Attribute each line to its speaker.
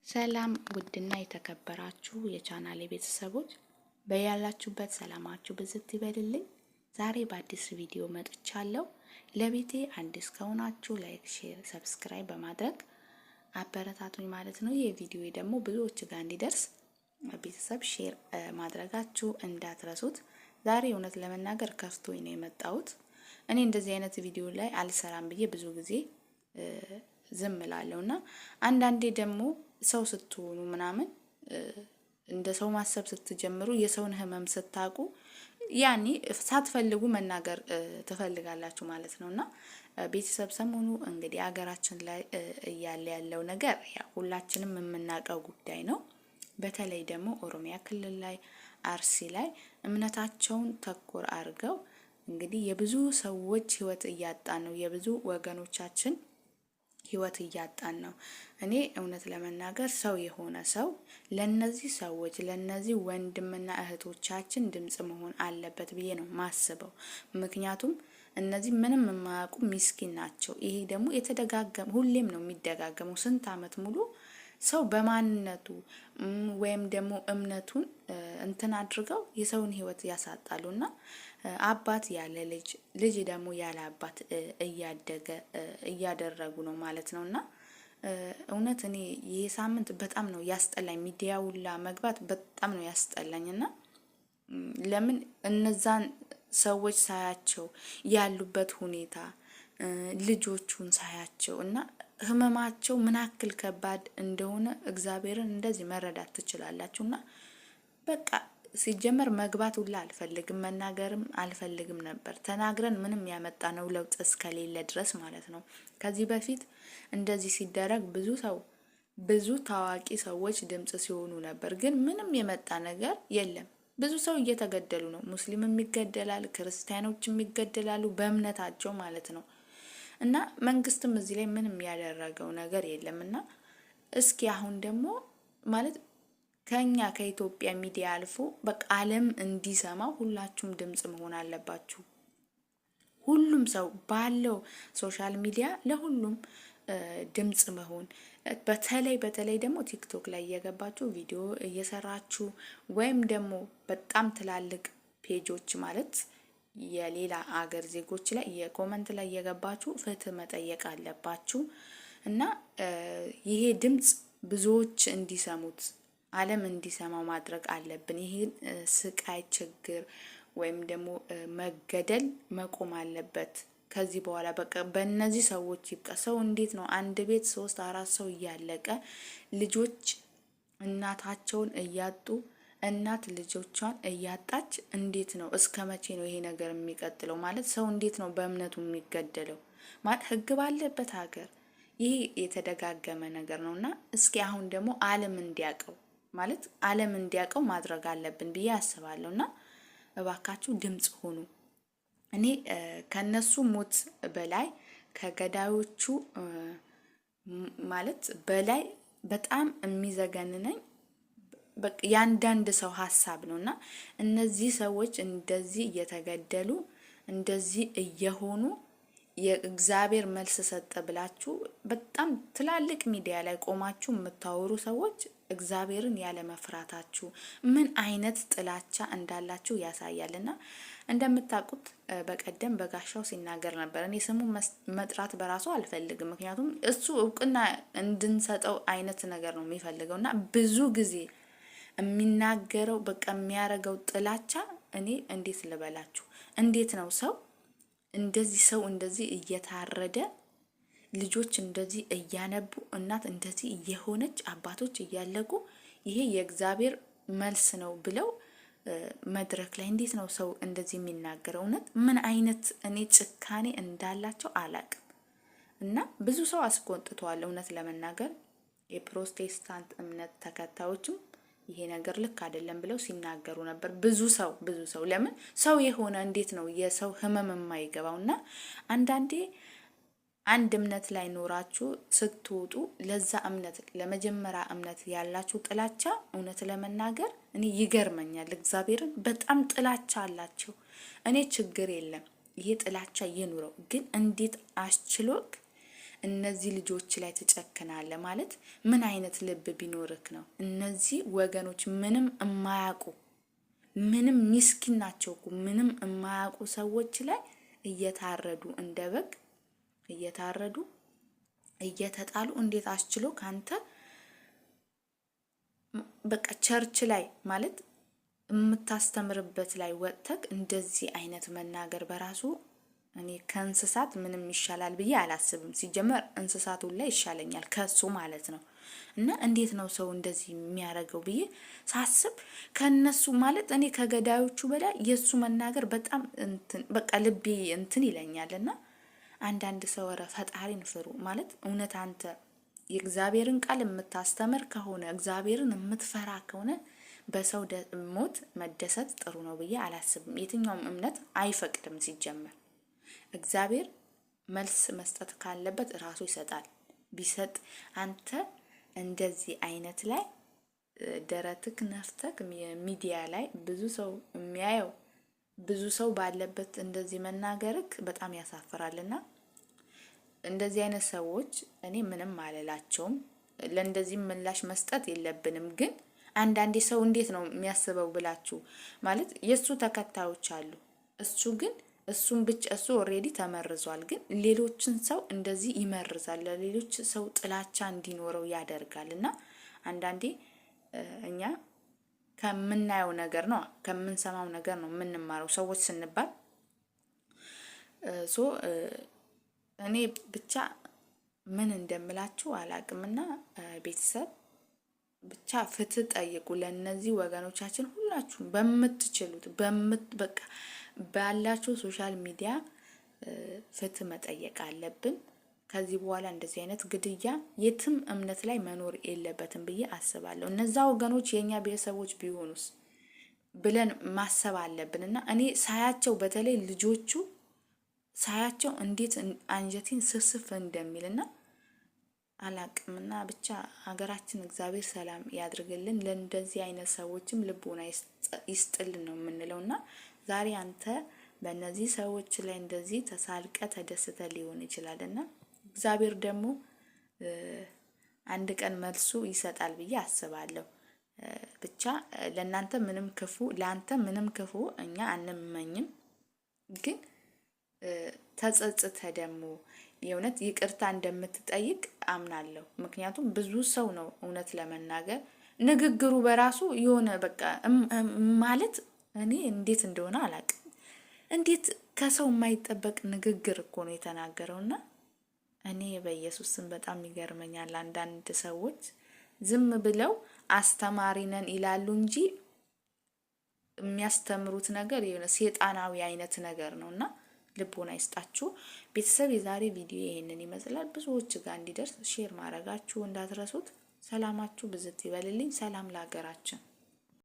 Speaker 1: ሰላም ውድና የተከበራችሁ የቻናሌ ቤተሰቦች በያላችሁበት ሰላማችሁ ብዝት ይበልልኝ። ዛሬ በአዲስ ቪዲዮ መጥቻለሁ። ለቤቴ አዲስ ከሆናችሁ ላይክ፣ ሼር፣ ሰብስክራይብ በማድረግ አበረታቱኝ ማለት ነው። ይህ ቪዲዮ ደግሞ ብዙዎች ጋር እንዲደርስ ቤተሰብ ሼር ማድረጋችሁ እንዳትረሱት። ዛሬ እውነት ለመናገር ከፍቶኝ ነው የመጣሁት። እኔ እንደዚህ አይነት ቪዲዮ ላይ አልሰራም ብዬ ብዙ ጊዜ ዝም እላለሁና አንዳንዴ ደግሞ ሰው ስትሆኑ ምናምን እንደ ሰው ማሰብ ስትጀምሩ የሰውን ህመም ስታቁ ያኔ ሳትፈልጉ መናገር ትፈልጋላችሁ ማለት ነውና ቤተሰብ ሰሞኑ እንግዲህ ሀገራችን ላይ እያለ ያለው ነገር ያ ሁላችንም የምናውቀው ጉዳይ ነው። በተለይ ደግሞ ኦሮሚያ ክልል ላይ አርሲ ላይ እምነታቸውን ተኮር አድርገው እንግዲህ የብዙ ሰዎች ህይወት እያጣን ነው። የብዙ ወገኖቻችን ህይወት እያጣን ነው። እኔ እውነት ለመናገር ሰው የሆነ ሰው ለነዚህ ሰዎች ለነዚህ ወንድምና እህቶቻችን ድምጽ መሆን አለበት ብዬ ነው ማስበው። ምክንያቱም እነዚህ ምንም የማያውቁ ሚስኪን ናቸው። ይሄ ደግሞ የተደጋገመ ሁሌም ነው የሚደጋገመው። ስንት አመት ሙሉ ሰው በማንነቱ ወይም ደግሞ እምነቱን እንትን አድርገው የሰውን ህይወት ያሳጣሉና አባት ያለ ልጅ ልጅ ደግሞ ያለ አባት እያደረጉ ነው ማለት ነውና እውነት እኔ ይሄ ሳምንት በጣም ነው ያስጠላኝ። ሚዲያውላ መግባት በጣም ነው ያስጠላኝና ለምን እነዛን ሰዎች ሳያቸው ያሉበት ሁኔታ ልጆቹን ሳያቸው እና ህመማቸው ምን ያክል ከባድ እንደሆነ እግዚአብሔርን እንደዚህ መረዳት ትችላላችሁና በቃ ሲጀመር መግባት ሁላ አልፈልግም፣ መናገርም አልፈልግም ነበር። ተናግረን ምንም ያመጣነው ለውጥ እስከሌለ ድረስ ማለት ነው። ከዚህ በፊት እንደዚህ ሲደረግ ብዙ ታዋቂ ሰዎች ድምጽ ሲሆኑ ነበር፣ ግን ምንም የመጣ ነገር የለም። ብዙ ሰው እየተገደሉ ነው። ሙስሊምም ይገደላል፣ ክርስቲያኖችም ይገደላሉ በእምነታቸው ማለት ነው። እና መንግስትም እዚህ ላይ ምንም ያደረገው ነገር የለምና እስኪ አሁን ደግሞ ማለት ከኛ ከኢትዮጵያ ሚዲያ አልፎ በቃ ዓለም እንዲሰማው ሁላችሁም ድምጽ መሆን አለባችሁ። ሁሉም ሰው ባለው ሶሻል ሚዲያ ለሁሉም ድምጽ መሆን በተለይ ደግሞ ቲክቶክ ላይ እየገባችሁ ቪዲዮ እየሰራችሁ ወይም ደግሞ በጣም ትላልቅ ፔጆች ማለት የሌላ አገር ዜጎች ላይ የኮመንት ላይ እየገባችሁ ፍትህ መጠየቅ አለባችሁ እና ይሄ ድምጽ ብዙዎች እንዲሰሙት ዓለም እንዲሰማው ማድረግ አለብን። ይሄን ስቃይ ችግር ወይም ደግሞ መገደል መቆም አለበት። ከዚህ በኋላ በቃ በእነዚህ ሰዎች ይብቃ። ሰው እንዴት ነው አንድ ቤት 3-4 ሰው እያለቀ ልጆች እናታቸውን እያጡ እናት ልጆቿን እያጣች እንዴት ነው እስከ መቼ ነው ይሄ ነገር የሚቀጥለው? ማለት ሰው እንዴት ነው በእምነቱ የሚገደለው? ማለት ህግ ባለበት ሀገር ይሄ የተደጋገመ ነገር ነውና እስኪ አሁን ደግሞ ዓለም እንዲያቀው ማለት ዓለም እንዲያቀው ማድረግ አለብን ብዬ አስባለሁና እባካችሁ ድምጽ ሆኑ። እኔ ከነሱ ሞት በላይ ከገዳዮቹ ማለት በላይ በጣም የሚዘገንነኝ በቃ ያንዳንድ ሰው ሐሳብ ነውና እነዚህ ሰዎች እንደዚህ እየተገደሉ እንደዚህ እየሆኑ የእግዚአብሔር መልስ ሰጠ ብላችሁ በጣም ትላልቅ ሚዲያ ላይ ቆማችሁ የምታወሩ ሰዎች እግዚአብሔርን ያለ መፍራታችሁ ምን አይነት ጥላቻ እንዳላችሁ ያሳያልና እንደምታውቁት በቀደም በጋሻው ሲናገር ነበር። እኔ ስሙን መጥራት በራሱ አልፈልግም፣ ምክንያቱም እሱ እውቅና እንድንሰጠው አይነት ነገር ነው የሚፈልገውና ብዙ ጊዜ የሚናገረው በቃ የሚያረገው ጥላቻ እኔ እንዴት ልበላችሁ? እንዴት ነው ሰው እንደዚህ እየታረደ ልጆች እንደዚህ እያነቡ እናት እንደዚህ እየሆነች አባቶች እያለቁ ይሄ የእግዚአብሔር መልስ ነው ብለው መድረክ ላይ እንዴት ነው ሰው እንደዚህ የሚናገረው? እውነት ምን አይነት እኔ ጭካኔ እንዳላቸው አላቅም። እና ብዙ ሰው አስቆጥቷል። እውነት ለመናገር የፕሮቴስታንት እምነት ተከታዮችም ይሄ ነገር ልክ አይደለም ብለው ሲናገሩ ነበር። ብዙ ሰው ለምን ሰው የሆነ እንዴት ነው የሰው ህመም የማይገባውና አንዳንዴ አንድ እምነት ላይ ኖራችሁ ስትወጡ ለዛ እምነት ለመጀመሪያ እምነት ያላችሁ ጥላቻ እውነት ለመናገር እኔ ይገርመኛል። እግዚአብሔርን በጣም ጥላቻ አላችሁ። እኔ ችግር የለም ይሄ ጥላቻ ይኑረው፣ ግን እንዴት አስችሎክ እነዚህ ልጆች ላይ ትጨክናለህ ማለት ምን አይነት ልብ ቢኖርክ ነው? እነዚህ ወገኖች ምንም የማያውቁ ምንም ሚስኪን ናቸው እኮ ምንም የማያውቁ ሰዎች ላይ እየታረዱ እንደ በግ እየታረዱ እየተጣሉ እንዴት አስችሎ ካንተ በቃ ቸርች ላይ ማለት የምታስተምርበት ላይ ወጥተክ እንደዚህ አይነት መናገር በራሱ እኔ ከእንስሳት ምንም ይሻላል ብዬ አላስብም። ሲጀመር እንስሳቱ ላይ ይሻለኛል ከሱ ማለት ነው። እና እንዴት ነው ሰው እንደዚህ የሚያደርገው ብዬ ሳስብ ከነሱ ማለት እኔ ከገዳዮቹ በላይ የሱ መናገር በጣም እንትን በቃ ልቤ እንትን ይለኛልና አንዳንድ ሰው ኧረ ፈጣሪን ፍሩ ማለት እውነት አንተ የእግዚአብሔርን ቃል የምታስተምር ከሆነ እግዚአብሔርን የምትፈራ ከሆነ በሰው ሞት መደሰት ጥሩ ነው ብዬ አላስብም። የትኛውም እምነት አይፈቅድም። ሲጀመር እግዚአብሔር መልስ መስጠት ካለበት ራሱ ይሰጣል። ቢሰጥ አንተ እንደዚህ አይነት ላይ ደረትክ ነፍተክ ሚዲያ ላይ ብዙ ሰው የሚያየው ብዙ ሰው ባለበት እንደዚህ መናገርክ በጣም ያሳፍራልና እንደዚህ አይነት ሰዎች እኔ ምንም አልላቸውም። ለእንደዚህ ምላሽ መስጠት የለብንም። ግን አንዳንዴ ሰው እንዴት ነው የሚያስበው ብላችሁ ማለት የሱ ተከታዮች አሉ። እሱ ግን እሱን ብቻ እሱ ኦሬዲ ተመርዟል። ግን ሌሎችን ሰው እንደዚህ ይመርዛል። ለሌሎች ሰው ጥላቻ እንዲኖረው ያደርጋልና አንዳንዴ እኛ ከምናየው ነገር ነው ከምንሰማው ነገር ነው የምንማረው ሰዎች ስንባል እኔ ብቻ ምን እንደምላችሁ አላቅምና ቤተሰብ ብቻ ፍትህ ጠይቁ ለነዚህ ወገኖቻችን ሁላችሁም በምትችሉት በቃ ባላችሁ ሶሻል ሚዲያ ፍትህ መጠየቅ አለብን። ከዚህ በኋላ እንደዚህ አይነት ግድያ የትም እምነት ላይ መኖር የለበትም ብዬ አስባለሁ። እነዛ ወገኖች የኛ ቤተሰቦች ቢሆኑስ ብለን ማሰብ አለብንና እኔ ሳያቸው በተለይ ልጆቹ ሳያቸው እንዴት አንጀቴን ስስፍ እንደሚልና አላቅምና ብቻ ሀገራችን እግዚአብሔር ሰላም ያድርግልን። ለእንደዚህ አይነት ሰዎችም ልቦና ይስጥልን ነው የምንለውና ዛሬ አንተ በእነዚህ ሰዎች ላይ እንደዚህ ተሳልቀ ተደስተ ሊሆን ይችላልና እግዚአብሔር ደግሞ አንድ ቀን መልሱ ይሰጣል ብዬ አስባለሁ። ብቻ ለእናንተ ምንም ክፉ ለአንተ ምንም ክፉ እኛ አንመኝም። ግን ተጸጽተ ደግሞ የእውነት ይቅርታ እንደምትጠይቅ አምናለሁ። ምክንያቱም ብዙ ሰው ነው እውነት ለመናገር ንግግሩ በራሱ የሆነ በቃ ማለት እኔ እንዴት እንደሆነ አላውቅም። እንዴት ከሰው የማይጠበቅ ንግግር እኮ ነው የተናገረውና እኔ በኢየሱስ ስም በጣም ይገርመኛል። አንዳንድ ሰዎች ዝም ብለው አስተማሪ ነን ይላሉ እንጂ የሚያስተምሩት ነገር የሆነ ሴጣናዊ አይነት ነገር ነውና ልቦና ይስጣችሁ። ቤተሰብ የዛሬ ቪዲዮ ይሄንን ይመስላል። ብዙዎች ጋር እንዲደርስ ሼር ማድረጋችሁ እንዳትረሱት። ሰላማችሁ ብዝት ይበልልኝ። ሰላም ለሀገራችን።